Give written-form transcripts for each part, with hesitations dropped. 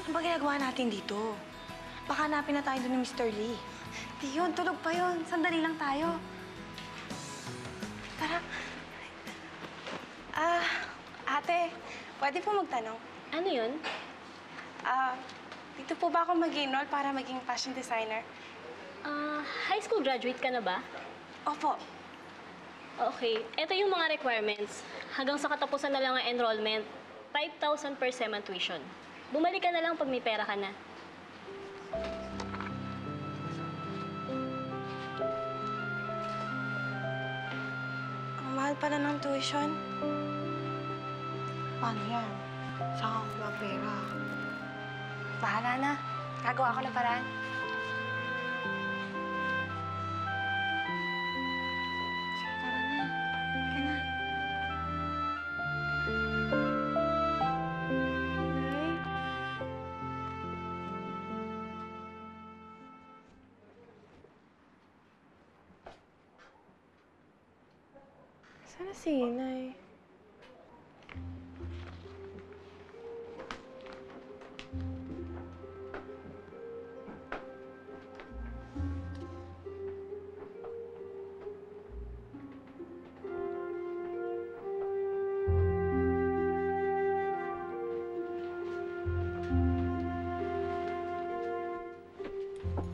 Ano ba ginagawa natin dito? Baka hanapin na tayo doon ni Mr. Lee. Di yun, tulog pa yun. Sandali lang tayo. Tara. Ate, pwede po magtanong? Ano yun? Dito po ba ako mag-enroll para maging fashion designer? High school graduate ka na ba? Opo. Okay. Ito yung mga requirements. Hanggang sa katapusan na lang ang enrollment, 5,000 per sem ang tuition. Bumalik ka na lang pag may pera ka na. Ang mahal pala ng tuition. Paano yan? Saan ako ng pera? Bahala na. Gagawa ko ng paraan. Sige, tara na. Halika na. Sana si Inay.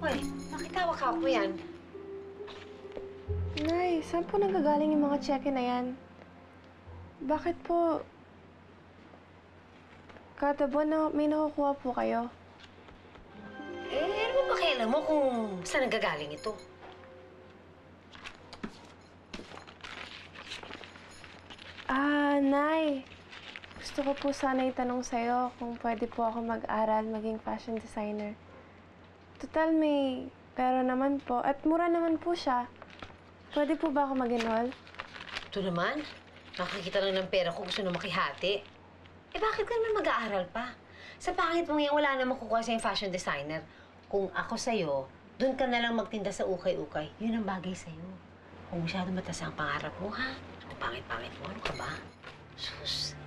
Hoy, bakit hawak mo yan? Nay, saan po nanggagaling yung mga cheque na yan? Bakit po kada buwan na may nakukuha po kayo? Ano ba pakialam mo kung saan nanggagaling ito? Nay. Gusto ko po sana itanong sa'yo kung pwede po ako mag-aral maging fashion designer. Total, may pera naman po at mura naman po siya. Pwede po ba ako mag-enroll? Ito naman, nakakita lang ng pera ko, gusto na makihati. Bakit ka naman mag-aaral pa? Sa pangit mo yan, wala namang kukuha sa'yo fashion designer. Kung ako sa'yo, doon ka na lang magtinda sa ukay-ukay. Yun ang bagay sa'yo. Kung masyado mataas ang pangarap mo, ha? Ang pangit-pangit mo, ano ka ba? Sus.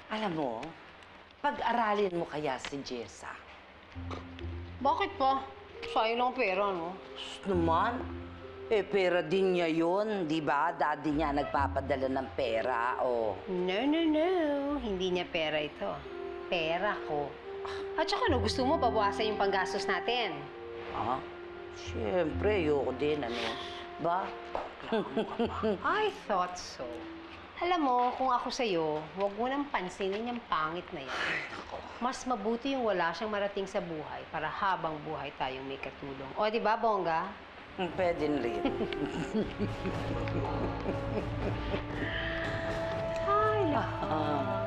Alam mo, pag-aralin mo kaya si Jessa. Bakit pa? Sayang lang pera, no? Naman, pera din niya yun, di ba? Daddy niya nagpapadala ng pera, o... No, no, no. Hindi niya pera ito. Pera ko. At saka, no, gusto mo babawasan yung panggastos natin. Ah, siyempre, ayoko din, ano. Ba? I thought so. Alam mo, kung ako sa'yo, huwag mo nang pansinin yung pangit na yan. Mas mabuti yung wala siyang marating sa buhay para habang buhay tayong may katulong. O, di ba, Bongga? Pwede rin. Ay, lako.